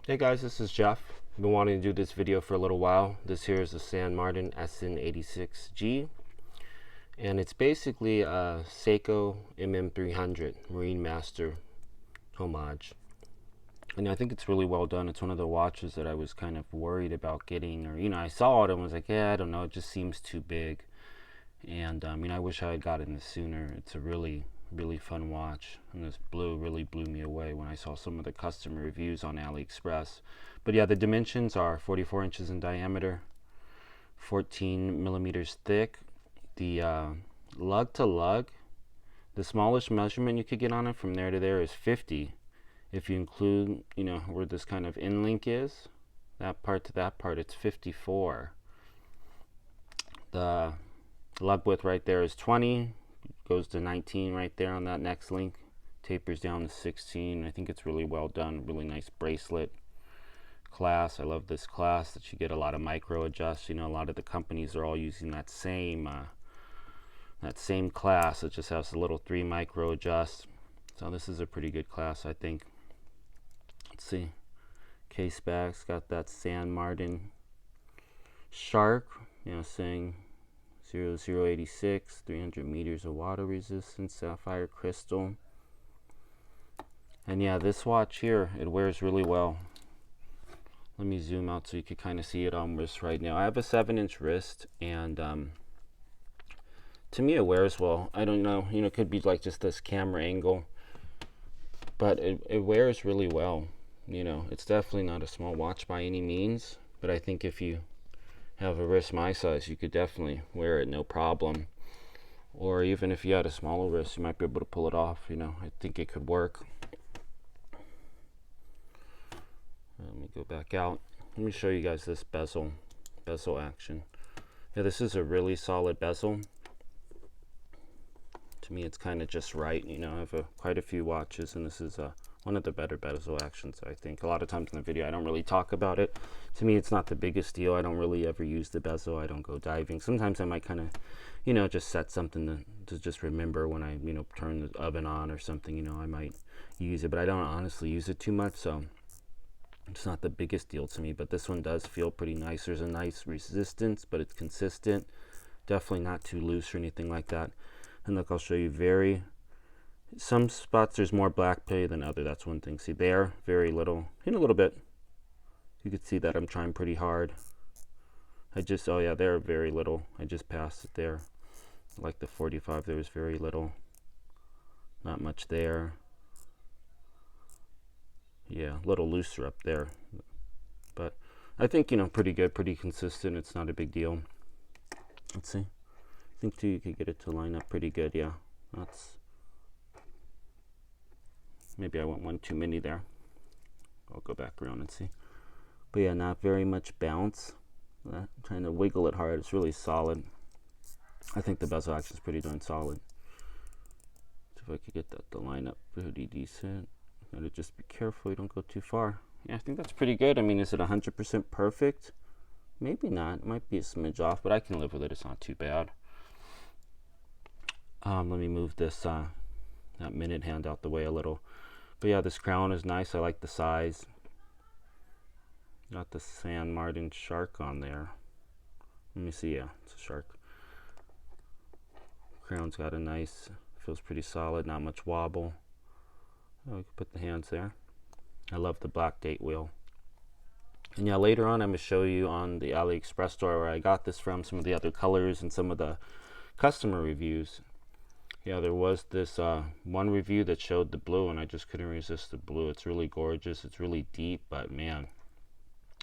Hey guys, this is Jeff. I've been wanting to do this video for a little while. This here is a Sn086-g, and it's basically a Seiko MM300 Marine Master homage. And I think it's really well done. It's one of the watches that I was kind of worried about getting, or I saw it and was like, yeah, I don't know, it just seems too big. And I wish I had gotten this sooner. It's a really fun watch, and this blue really blew me away when I saw some of the customer reviews on Aliexpress. But yeah, the dimensions are 44 inches in diameter, 14 millimeters thick. The lug to lug, the smallest measurement you could get on it from there to there is 50. If you include, where this kind of in link is, that part to that part, it's 54. The lug width right there is 20, goes to 19 right there on that next link, tapers down to 16. I think it's really well done. Really nice bracelet clasp. I love this clasp that you get a lot of micro adjusts. A lot of the companies are all using that same clasp. It just has a little 3 micro adjusts. So this is a pretty good clasp, I think. Let's see, case back's got that San Martin shark, saying 0.086, 300 meters of water resistance, sapphire crystal. And yeah, this watch here, it wears really well. Let me zoom out so you can kind of see it on wrist right now. I have a 7-inch wrist, and to me it wears well. I don't know, it could be like just this camera angle, but it wears really well. It's definitely not a small watch by any means, but I think if you have a wrist my size, you could definitely wear it no problem. Or even if you had a smaller wrist, you might be able to pull it off. I think it could work. Let me go back out. Let me show you guys this bezel action. Yeah, this is a really solid bezel. To me, it's kind of just right. I have quite a few watches, and this is one of the better bezel actions, I think. A lot of times in the video, I don't really talk about it. To me, it's not the biggest deal. I don't really ever use the bezel. I don't go diving. Sometimes I might kind of, just set something to just remember when I, turn the oven on or something. I might use it, but I don't honestly use it too much, so it's not the biggest deal to me. But this one does feel pretty nice. There's a nice resistance, but it's consistent. Definitely not too loose or anything like that. And look, I'll show you some spots there's more black play than other. That's one thing. See there, very little, in a little bit. You can see that I'm trying pretty hard. Oh yeah, there, very little. I just passed it there. Like the 45, there was very little. Not much there. Yeah, a little looser up there. But I think, pretty good, pretty consistent. It's not a big deal. Let's see. I think too, you could get it to line up pretty good. Yeah, maybe I went one too many there. I'll go back around and see. But yeah, not very much bounce. I'm trying to wiggle it hard. It's really solid. I think the bezel action is pretty darn solid. So if I could get that to line up pretty decent. Gotta just be careful you don't go too far. Yeah, I think that's pretty good. I mean, is it 100% perfect? Maybe not. It might be a smidge off, but I can live with it. It's not too bad. Let me move this that minute hand out the way a little. But yeah, this crown is nice. I like the size. Got the San Martin shark on there. Let me see. Yeah, it's a shark. Crown's got a nice, feels pretty solid, not much wobble. Oh, we can put the hands there. I love the black date wheel. And yeah, later on I'm going to show you on the Aliexpress store where I got this from, some of the other colors and some of the customer reviews. Yeah, there was this one review that showed the blue, and I just couldn't resist the blue. It's really gorgeous. It's really deep, but man,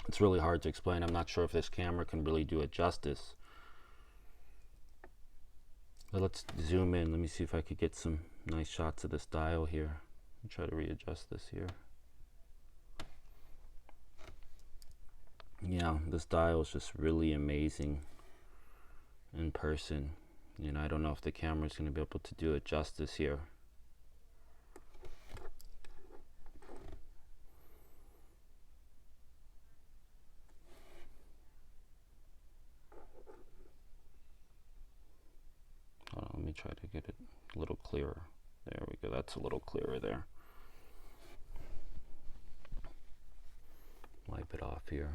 it's really hard to explain. I'm not sure if this camera can really do it justice. But let's zoom in. Let me see if I could get some nice shots of this dial here. I'll try to readjust this here. Yeah, this dial is just really amazing in person. I don't know if the camera is going to be able to do it justice here. Hold on, let me try to get it a little clearer. There we go. That's a little clearer there. Wipe it off here.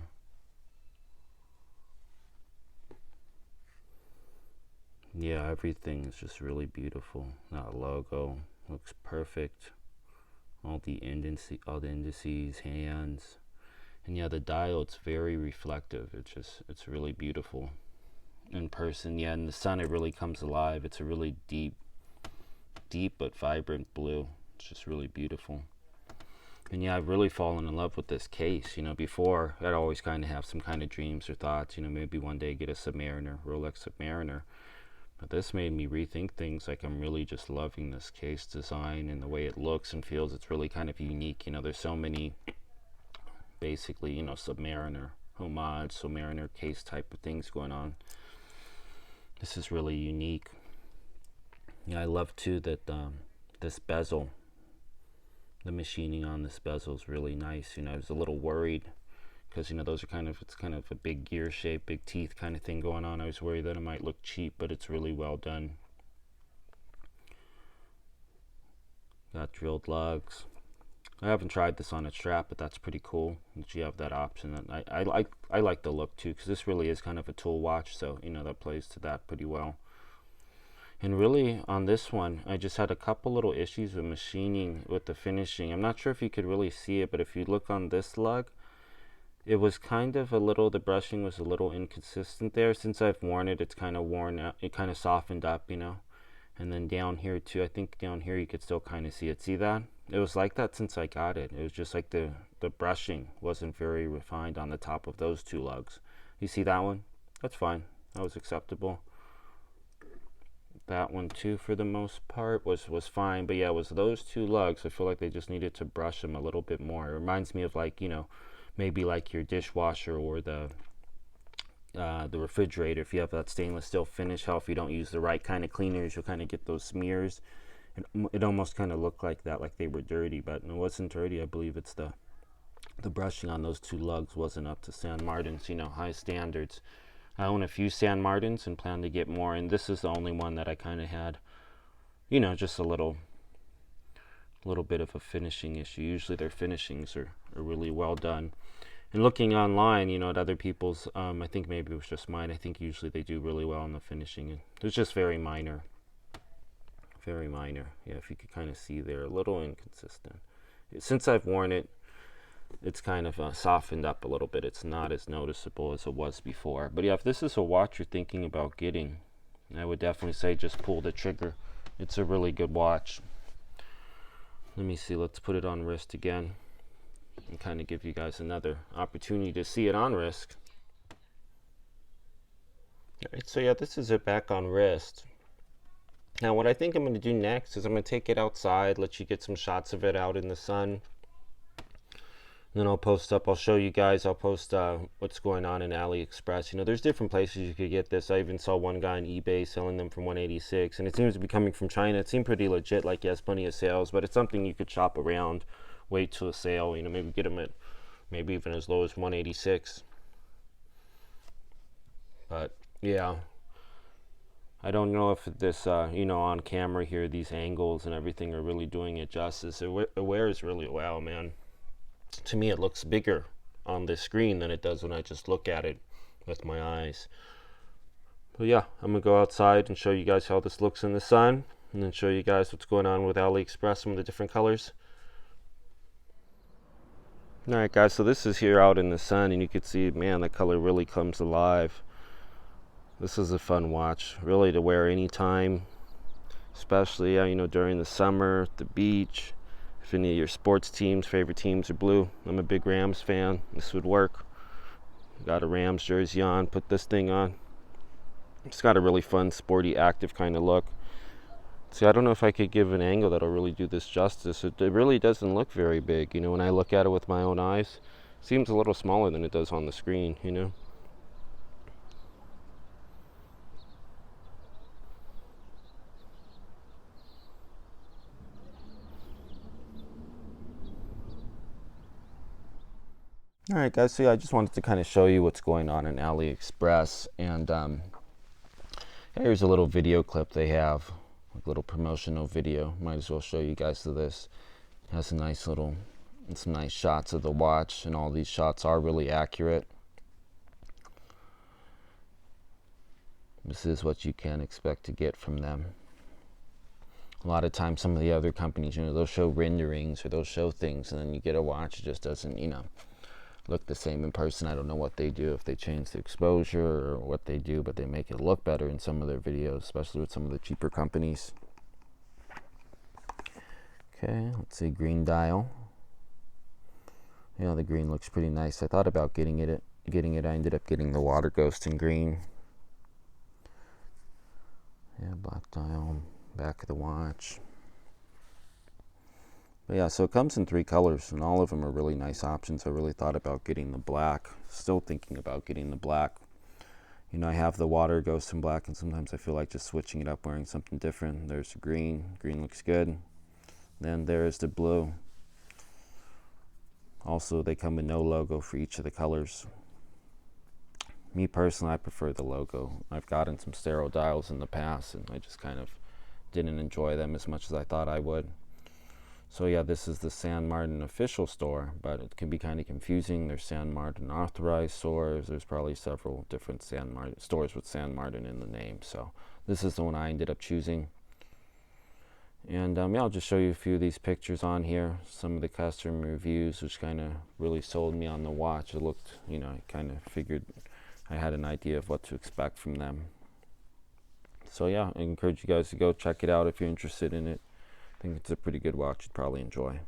Yeah, everything is just really beautiful. That logo looks perfect. All the indices, hands, and yeah, the diode's very reflective. It's really beautiful in person. Yeah, in the sun it really comes alive. It's a really deep but vibrant blue. It's just really beautiful. And yeah, I've really fallen in love with this case. You know, before I'd always kind of have some kind of dreams or thoughts, you know, maybe one day get a Submariner, Rolex Submariner. But this made me rethink things. Like, I'm really just loving this case design and the way it looks and feels. It's really kind of unique. You know, there's so many, basically, you know, Submariner, homage, Submariner case type of things going on. This is really unique. Yeah, I love too that this bezel, the machining on this bezel is really nice. You know, I was a little worried because, you know, those are kind of, it's kind of a big gear shape, big teeth kind of thing going on. I was worried that it might look cheap, but it's really well done. Got drilled lugs. I haven't tried this on a strap, but that's pretty cool that you have that option. And I like the look too, because this really is kind of a tool watch, so, you know, that plays to that pretty well. And really on this one, I just had a couple little issues with machining, with the finishing. I'm not sure if you could really see it, but if you look on this lug, it was kind of a little, the brushing was a little inconsistent there. Since I've worn it, it's kind of worn out, it kind of softened up, you know. And then down here too, I think down here you could still kind of see it. See that? It was like that since I got it. It was just like the brushing wasn't very refined on the top of those two lugs. You see that one? That's fine. That was acceptable. That one too, for the most part, was fine. But yeah, it was those two lugs. I feel like they just needed to brush them a little bit more. It reminds me of, like, you know, maybe like your dishwasher or the refrigerator. If you have that stainless steel finish, how if you don't use the right kind of cleaners, you'll kind of get those smears. It almost kind of looked like that, like they were dirty, but it wasn't dirty. I believe it's the brushing on those two lugs wasn't up to St. Martin's, you know, high standards. I own a few St. Martin's and plan to get more, and this is the only one that I kind of had, you know, just a little bit of a finishing issue. Usually their finishings are really well done. And looking online, you know, at other people's, I think maybe it was just mine. I think usually they do really well on the finishing. And it was just very minor. Very minor. Yeah, if you could kind of see there, a little inconsistent. Since I've worn it, it's kind of softened up a little bit. It's not as noticeable as it was before. But yeah, if this is a watch you're thinking about getting, I would definitely say just pull the trigger. It's a really good watch. Let me see. Let's put it on wrist again and kind of give you guys another opportunity to see it on wrist. All right, so yeah, this is it back on wrist. Now what I think I'm going to do next is I'm going to take it outside, let you get some shots of it out in the sun. And then I'll show you guys, I'll post what's going on in Aliexpress. You know, there's different places you could get this. I even saw one guy on eBay selling them for $186, and it seems to be coming from China. It seemed pretty legit, like he has plenty of sales, but it's something you could shop around, wait till a sale, you know, maybe get them at maybe even as low as $186. But yeah, I don't know if this, you know, on camera here, these angles and everything are really doing it justice. It wears really well, man. To me, it looks bigger on the screen than it does when I just look at it with my eyes. But yeah, I'm gonna go outside and show you guys how this looks in the sun, and then show you guys what's going on with Aliexpress, some of the different colors. Alright guys, so this is here out in the sun, and you can see, man, the color really comes alive. This is a fun watch, really to wear anytime, especially you know, during the summer, the beach. If any of your sports teams, favorite teams are blue, I'm a big Rams fan, this would work. Got a Rams jersey on, put this thing on. It's got a really fun, sporty, active kind of look. See, I don't know if I could give an angle that'll really do this justice. It really doesn't look very big, you know, when I look at it with my own eyes. It seems a little smaller than it does on the screen, you know. Alright guys, so yeah, I just wanted to kind of show you what's going on in Aliexpress, and here's a little video clip they have, like a little promotional video. Might as well show you guys this. It has a nice little And some nice shots of the watch, and all these shots are really accurate. This is what you can expect to get from them. A lot of times some of the other companies, you know, they'll show renderings or they'll show things, and then you get a watch, it just doesn't, you know, look the same in person. I don't know what they do, if they change the exposure or what they do, but they make it look better in some of their videos, especially with some of the cheaper companies. Okay, let's see, green dial. You know, the green looks pretty nice. I thought about getting it. I ended up getting the water ghost in green. Yeah, black dial, back of the watch. But yeah, so it comes in 3 colors, and all of them are really nice options. I really thought about getting the black. Still thinking about getting the black. You know, I have the water ghost in black, and sometimes I feel like just switching it up, wearing something different. There's the green. Green looks good. Then there's the blue. Also, they come with no logo for each of the colors. Me personally, I prefer the logo. I've gotten some stereo dials in the past, and I just kind of didn't enjoy them as much as I thought I would. So yeah, this is the San Martin official store, but it can be kind of confusing. There's San Martin authorized stores. There's probably several different San Martin stores with San Martin in the name. So this is the one I ended up choosing. And yeah, I'll just show you a few of these pictures on here. Some of the customer reviews, which kind of really sold me on the watch. It looked, you know, I kind of figured I had an idea of what to expect from them. So yeah, I encourage you guys to go check it out if you're interested in it. I think it's a pretty good watch you'd probably enjoy.